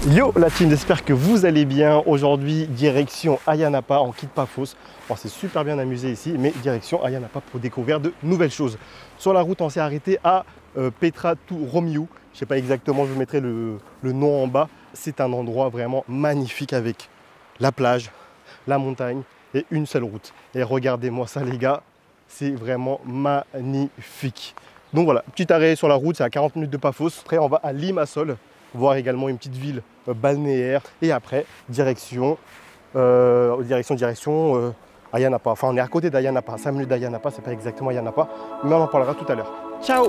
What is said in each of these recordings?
Yo la team, j'espère que vous allez bien. Aujourd'hui, direction Ayia Napa, on quitte Paphos. On s'est super bien amusé ici, mais direction Ayia Napa pour découvrir de nouvelles choses. Sur la route, on s'est arrêté à Petra to Romiu. Je ne sais pas exactement, je vous mettrai le nom en bas. C'est un endroit vraiment magnifique avec la plage, la montagne et une seule route. Et regardez-moi ça les gars, c'est vraiment magnifique. Donc voilà, petit arrêt sur la route, c'est à 40 minutes de Paphos. Après, on va à Limassol, voir également une petite ville balnéaire. Et après, direction Ayia Napa. Enfin, on est à côté d'Ayia Napa, 5 minutes d'Ayia Napa, c'est pas exactement Ayia Napa, mais on en parlera tout à l'heure. Ciao!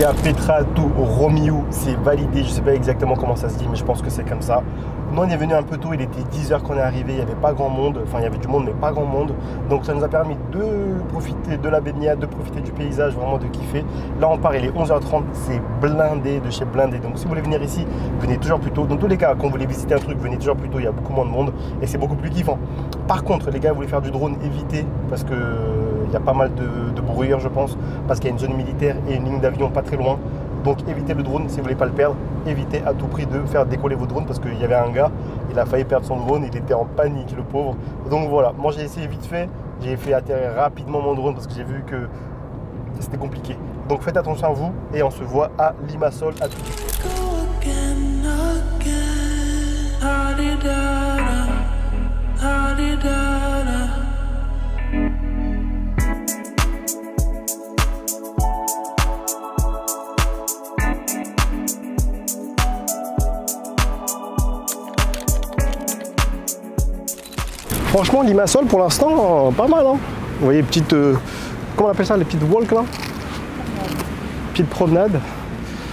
À Petra to Romiu, c'est validé, je sais pas exactement comment ça se dit, mais je pense que c'est comme ça. Nous on est venu un peu tôt, il était 10 h qu'on est arrivé, il n'y avait pas grand monde, enfin il y avait du monde mais pas grand monde, donc ça nous a permis de profiter de la baignade, de profiter du paysage, vraiment de kiffer. Là on part, il est 11 h 30, c'est blindé de chez blindé, donc si vous voulez venir ici, venez toujours plus tôt. Dans tous les cas, quand vous voulez visiter un truc, venez toujours plus tôt, il y a beaucoup moins de monde et c'est beaucoup plus kiffant. Par contre les gars, vous voulez faire du drone, évitez, parce que il y a pas mal de brouillard je pense, parce qu'il y a une zone militaire et une ligne d'avion pas très loin. Donc évitez le drone si vous voulez pas le perdre. Évitez à tout prix de faire décoller vos drones parce qu'il y avait un gars, il a failli perdre son drone, il était en panique le pauvre. Donc voilà, moi j'ai essayé vite fait, j'ai fait atterrir rapidement mon drone parce que j'ai vu que c'était compliqué. Donc faites attention à vous et on se voit à Limassol à tout de suite. Franchement, Limassol pour l'instant, pas mal. Hein. Vous voyez, petite, comment on appelle ça, les petites walks là, petite promenade,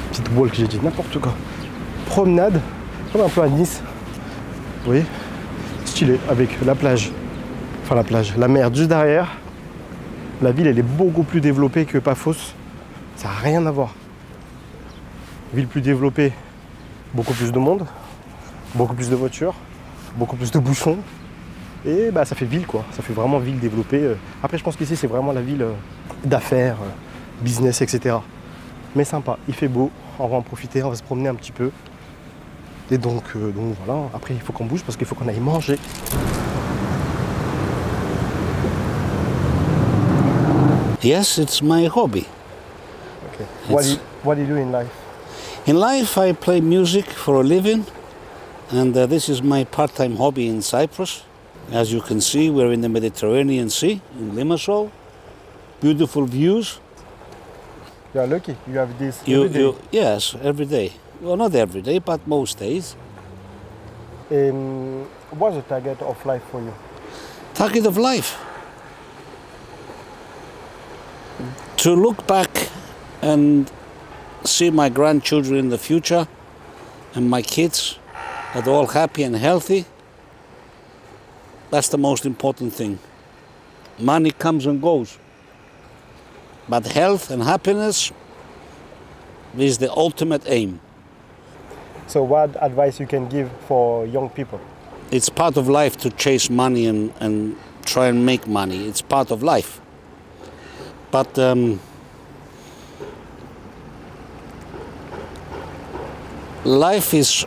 petite walk, j'ai dit n'importe quoi. Promenade, comme un peu à Nice. Vous voyez, stylé avec la plage, enfin la mer juste derrière. La ville, elle est beaucoup plus développée que Paphos. Ça n'a rien à voir. Ville plus développée, beaucoup plus de monde, beaucoup plus de voitures, beaucoup plus de bouchons. Et bah ça fait ville quoi, ça fait vraiment ville développée. Après je pense qu'ici c'est vraiment la ville d'affaires, business, etc. Mais sympa, il fait beau, on va en profiter, on va se promener un petit peu. Et donc voilà, après il faut qu'on bouge parce qu'il faut qu'on aille manger. Yes, it's my hobby. Okay. What do you do in life? In life I play music for a living, and this is my part-time hobby in Cyprus. As you can see, we're in the Mediterranean Sea, in Limassol. Beautiful views. You are lucky, you have this every day. Yes, every day. Well, not every day, but most days. What's the target of life for you? Target of life? To look back and see my grandchildren in the future, and my kids, that they're all happy and healthy. That's the most important thing. Money comes and goes, but health and happiness is the ultimate aim. So what advice you can give for young people? It's part of life to chase money and try and make money. It's part of life. But life is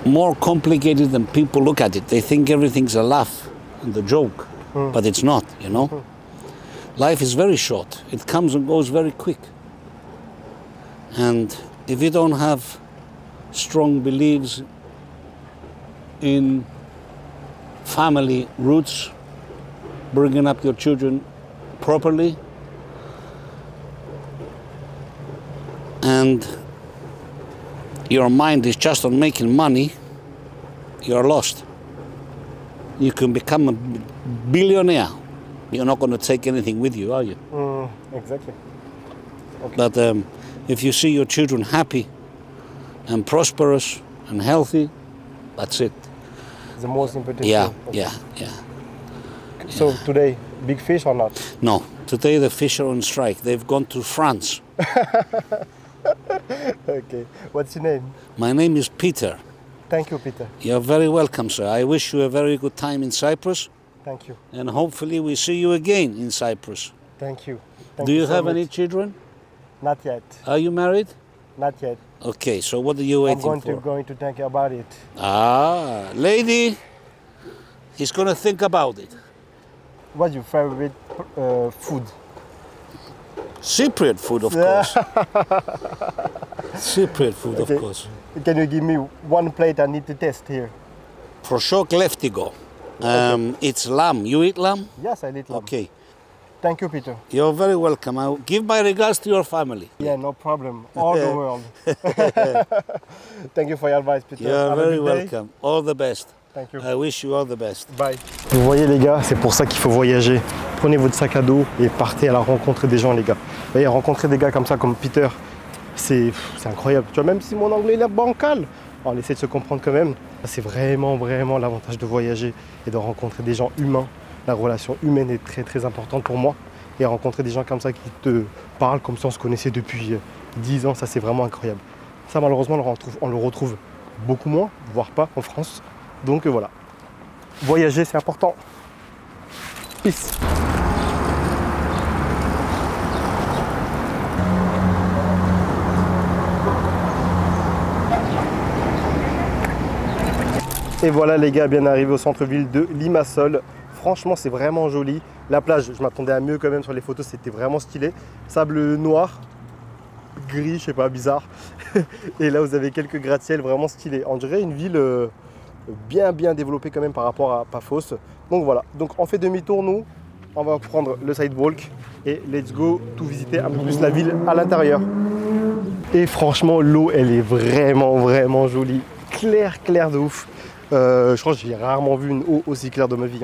more complicated than people look at it. They think everything's a laugh and a joke, but it's not, you know. Life is very short. It comes and goes very quick. And if you don't have strong beliefs in family roots, bringing up your children properly, and your mind is just on making money, you're lost. You can become a billionaire. You're not going to take anything with you, are you? Exactly. Okay. But if you see your children happy and prosperous and healthy, that's it. The most important Yeah, thing. Okay. yeah. So today, Big fish or not? No, today the fish are on strike. They've gone to France. Okay. What's your name? My name is Peter. Thank you, Peter. You're very welcome, sir. I wish you a very good time in Cyprus, Thank you. and hopefully we see you again in Cyprus. Thank you. Thank Do you so have much. any children? Not yet. Are you married? Not yet. Okay, so what are you I'm waiting for? going to think about it. Ah, lady, he's gonna think about it. What's your favorite food? Cypriot food, of course. Cypriot food, Okay. of course. Can you give me one plate I need to test here? Prosciutto leftigo. It's lamb. You eat lamb? Yes, I eat lamb. Okay. Thank you, Peter. You're very welcome. I'll give my regards to your family. Yeah, no problem. All the world. Thank you for your advice, Peter. You're Have a very good day. welcome. All the best. Thank you. I wish you all the best. Bye. Vous voyez les gars, c'est pour ça qu'il faut voyager. Prenez votre sac à dos et partez à la rencontre des gens les gars. Vous voyez, rencontrer des gars comme ça, comme Peter, c'est incroyable. Tu vois, même si mon anglais est bancal, on essaie de se comprendre quand même. C'est vraiment l'avantage de voyager et de rencontrer des gens humains. La relation humaine est très importante pour moi. Et rencontrer des gens comme ça qui te parlent comme si on se connaissait depuis 10 ans, ça c'est vraiment incroyable. Ça malheureusement on le retrouve beaucoup moins, voire pas en France. Donc voilà, voyager c'est important. Peace. Et voilà les gars, bien arrivé au centre-ville de Limassol. Franchement c'est vraiment joli. La plage, je m'attendais à mieux quand même sur les photos, c'était vraiment stylé. Sable noir, gris, je sais pas, bizarre. Et là vous avez quelques gratte-ciel vraiment stylés. On dirait une ville bien développée quand même par rapport à Paphos. Donc voilà, donc on fait demi-tour nous. On va prendre le sidewalk et let's go tout visiter un peu plus la ville à l'intérieur. Et franchement l'eau elle est vraiment jolie. Claire de ouf. Je crois que j'ai rarement vu une eau aussi claire de ma vie.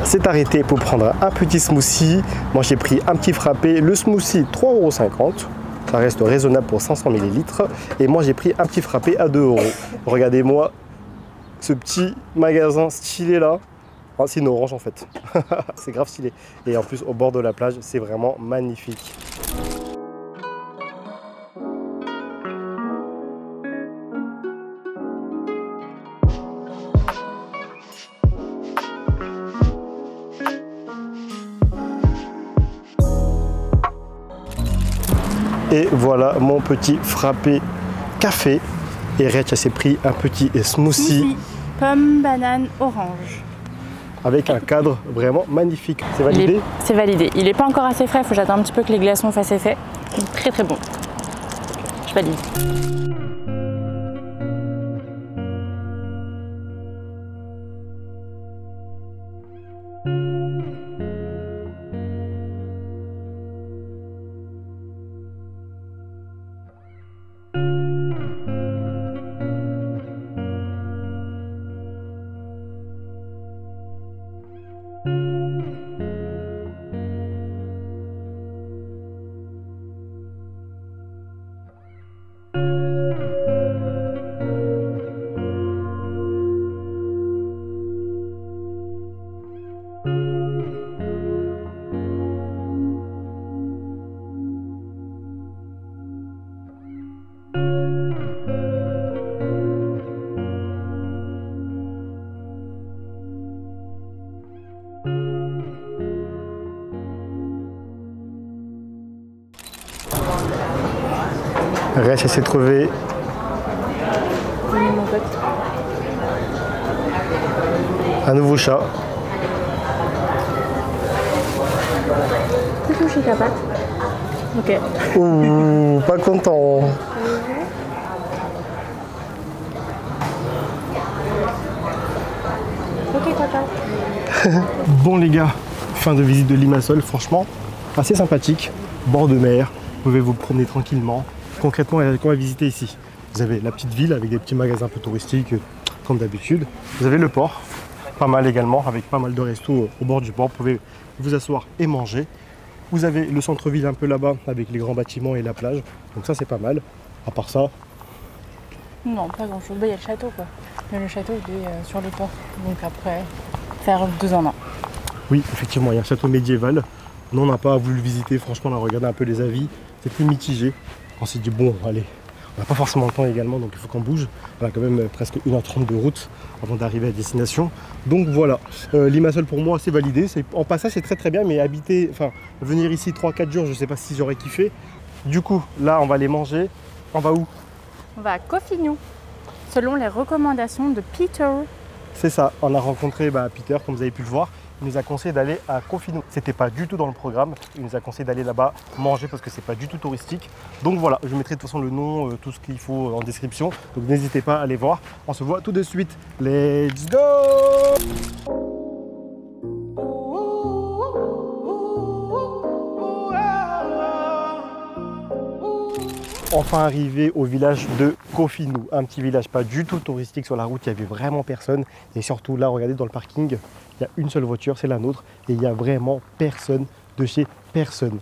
C'est arrêté pour prendre un petit smoothie. Moi j'ai pris un petit frappé. Le smoothie 3,50 €. Ça reste raisonnable pour 500 ml. Et moi j'ai pris un petit frappé à 2 €. Regardez-moi ce petit magasin stylé là. Oh, c'est une orange en fait. C'est grave stylé. Et en plus au bord de la plage, c'est vraiment magnifique. Et voilà mon petit frappé café. Et Rach s'est pris un petit smoothie. Pomme, banane, orange. Avec un cadre vraiment magnifique. C'est validé? C'est validé. Il n'est pas encore assez frais, il faut que j'attende un petit peu que les glaçons fassent effet. Très bon. Je valide. Rach s'est trouvé un nouveau chat. Tu touches ta patte. Ok. Ouh, pas content. Ok, papa. Bon les gars, fin de visite de Limassol, franchement assez sympathique, bord de mer, vous pouvez vous promener tranquillement. Concrètement, qu'on va visiter ici, vous avez la petite ville avec des petits magasins un peu touristiques comme d'habitude. Vous avez le port, pas mal également, avec pas mal de restos au bord du port, vous pouvez vous asseoir et manger. Vous avez le centre-ville un peu là-bas avec les grands bâtiments et la plage, donc ça c'est pas mal. À part ça, Non, pas grand chose. Il y a le château quoi. Mais le château il est sur le port. Donc après, faire 2 en 1. Oui, effectivement, il y a un château médiéval. Nous, on n'a pas voulu le visiter. Franchement, on a regardé un peu les avis. C'était mitigé. On s'est dit, bon, allez, on n'a pas forcément le temps également, donc il faut qu'on bouge. On a quand même presque 1h30 de route avant d'arriver à destination. Donc voilà, Limassol pour moi, c'est validé. En passage, c'est très très bien, mais habiter, enfin, venir ici 3-4 jours, je ne sais pas si j'aurais kiffé. Du coup, là, on va aller manger. On va où? On va à Cofinou, selon les recommandations de Peter. C'est ça, on a rencontré Peter, comme vous avez pu le voir. Il nous a conseillé d'aller à Cofinou. C'était pas du tout dans le programme. Il nous a conseillé d'aller là-bas manger parce que c'est pas du tout touristique. Donc voilà, je mettrai de toute façon le nom, tout ce qu'il faut en description. Donc n'hésitez pas à aller voir. On se voit tout de suite. Let's go! Enfin arrivé au village de Cofinou, un petit village pas du tout touristique. Sur la route, il n'y avait vraiment personne. Et surtout là, regardez dans le parking, il y a une seule voiture, c'est la nôtre. Et il n'y a vraiment personne de chez personne.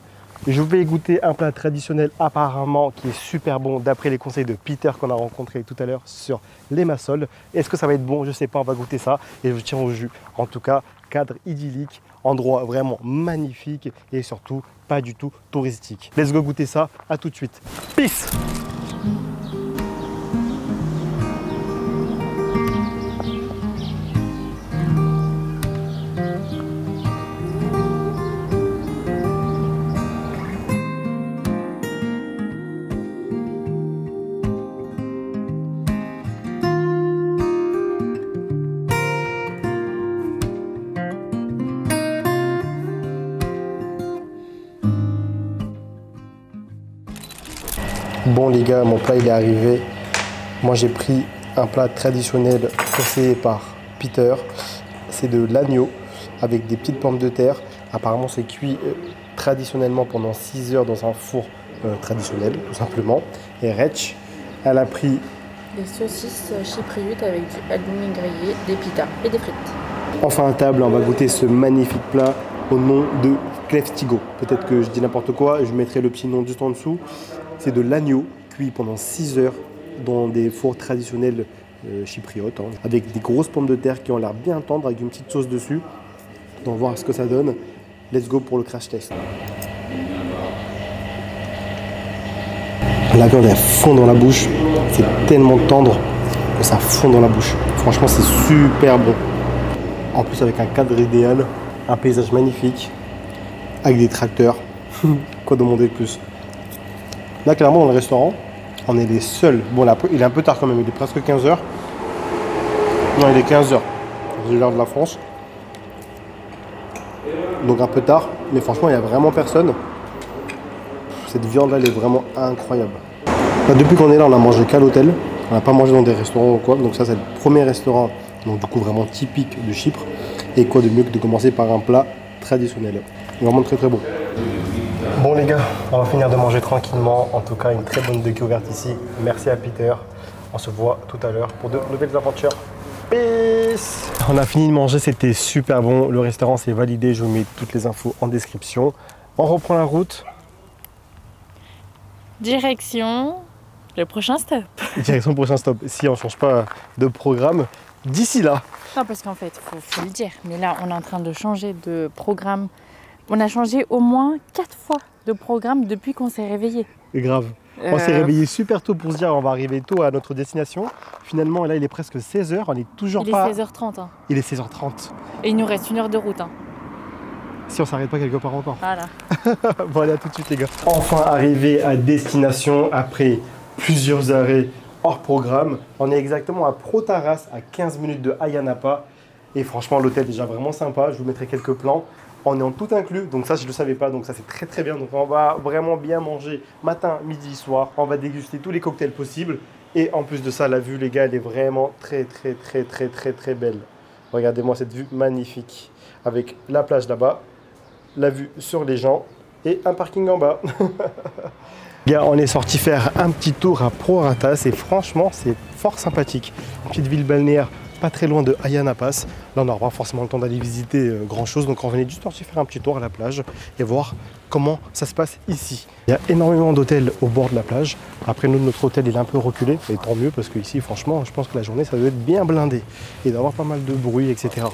Je vais goûter un plat traditionnel apparemment qui est super bon d'après les conseils de Peter qu'on a rencontré tout à l'heure sur Limassol. Est-ce que ça va être bon? Je sais pas, on va goûter ça et je tiens au jus. En tout cas, cadre idyllique, endroit vraiment magnifique et surtout pas du tout touristique. Let's go goûter ça, à tout de suite. Peace! Bon les gars, mon plat il est arrivé. Moi j'ai pris un plat traditionnel conseillé par Peter. C'est de l'agneau avec des petites pommes de terre. Apparemment c'est cuit traditionnellement pendant 6 heures dans un four traditionnel tout simplement. Et Rach, elle a pris des saucisses chypriotes avec du halloumi grillé, des pitas et des frites. Enfin à table, on va goûter ce magnifique plat au nom de Kleftigo. Peut-être que je dis n'importe quoi, je mettrai le petit nom juste en dessous. C'est de l'agneau cuit pendant 6 heures dans des fours traditionnels chypriotes, avec des grosses pommes de terre qui ont l'air bien tendres avec une petite sauce dessus. On va voir ce que ça donne. Let's go pour le crash test. La viande elle fond dans la bouche, c'est tellement tendre que ça fond dans la bouche. Franchement c'est super bon. En plus avec un cadre idéal, un paysage magnifique, avec des tracteurs. Quoi demander de plus? Là, clairement, dans le restaurant, on est les seuls. Bon, là, il est un peu tard quand même, il est presque 15h. Non, il est 15h. C'est l'heure de la France. Donc un peu tard, mais franchement, il n'y a vraiment personne. Cette viande-là, elle est vraiment incroyable. Là, depuis qu'on est là, on a mangé qu'à l'hôtel. On n'a pas mangé dans des restaurants ou quoi. Donc ça, c'est le premier restaurant, donc du coup, vraiment typique de Chypre. Et quoi de mieux que de commencer par un plat traditionnel. Vraiment très très bon. Bon les gars, on va finir de manger tranquillement. En tout cas, une très bonne découverte ici. Merci à Peter. On se voit tout à l'heure pour de nouvelles aventures. Peace! On a fini de manger, c'était super bon. Le restaurant c'est validé, je vous mets toutes les infos en description. On reprend la route. Direction le prochain stop. Direction le prochain stop. Si on ne change pas de programme d'ici là. Non, parce qu'en fait, faut le dire, mais là, on est en train de changer de programme. On a changé au moins 4 fois de programme depuis qu'on s'est réveillé. C'est grave. On s'est réveillé super tôt pour se dire on va arriver tôt à notre destination. Finalement, là, il est presque 16h. On est toujours pas... Il est 16h30. Hein. Il est 16h30. Et il nous reste 1 heure de route. Hein. Si on s'arrête pas quelque part encore. Voilà. Bon, allez, à tout de suite, les gars. Enfin arrivé à destination après plusieurs arrêts hors programme. On est exactement à Protaras, à 15 minutes de Ayia Napa. Et franchement, l'hôtel est déjà vraiment sympa. Je vous mettrai quelques plans. On est en tout inclus, donc ça je ne le savais pas, donc ça c'est très très bien. Donc on va vraiment bien manger matin, midi, soir. On va déguster tous les cocktails possibles. Et en plus de ça, la vue les gars, elle est vraiment très belle. Regardez-moi cette vue magnifique. Avec la plage là-bas, la vue sur les gens et un parking en bas. Gars, on est sorti faire un petit tour à Protaras et franchement c'est fort sympathique. Une petite ville balnéaire pas très loin de Ayia Napa. Là on n'aura pas forcément le temps d'aller visiter grand chose, donc on venait juste sortir faire un petit tour à la plage et voir comment ça se passe ici. Il y a énormément d'hôtels au bord de la plage. Après nous, notre hôtel il est un peu reculé, et tant mieux parce que ici franchement je pense que la journée ça doit être bien blindé et d'avoir pas mal de bruit, etc.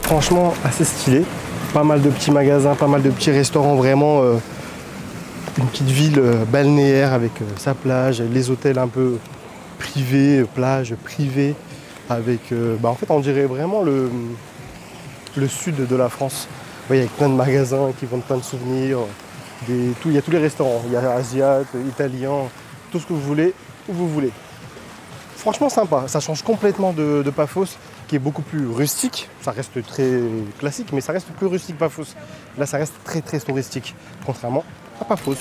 Franchement assez stylé, pas mal de petits magasins, pas mal de petits restaurants, vraiment une petite ville balnéaire avec sa plage, les hôtels un peu privés, plage privée, avec en fait on dirait vraiment le sud de la France. Vous voyez, avec plein de magasins qui vendent plein de souvenirs, il y a tous les restaurants, il y a asiates, italiens, tout ce que vous voulez, où vous voulez. Franchement sympa, ça change complètement de Paphos, qui est beaucoup plus rustique. Ça reste très classique, mais ça reste plus rustique Paphos. Là, ça reste très très touristique, contrairement à Paphos.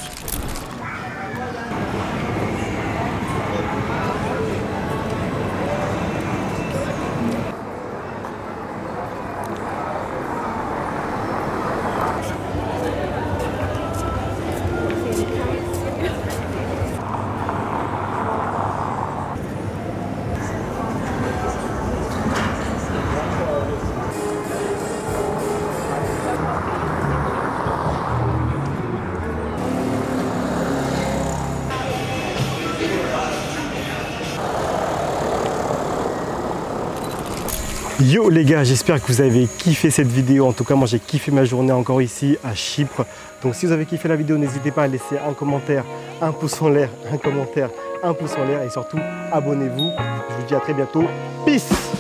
Yo les gars, j'espère que vous avez kiffé cette vidéo. En tout cas, moi j'ai kiffé ma journée encore ici à Chypre. Donc si vous avez kiffé la vidéo, n'hésitez pas à laisser un commentaire, un pouce en l'air, un commentaire, un pouce en l'air et surtout abonnez-vous. Je vous dis à très bientôt. Peace!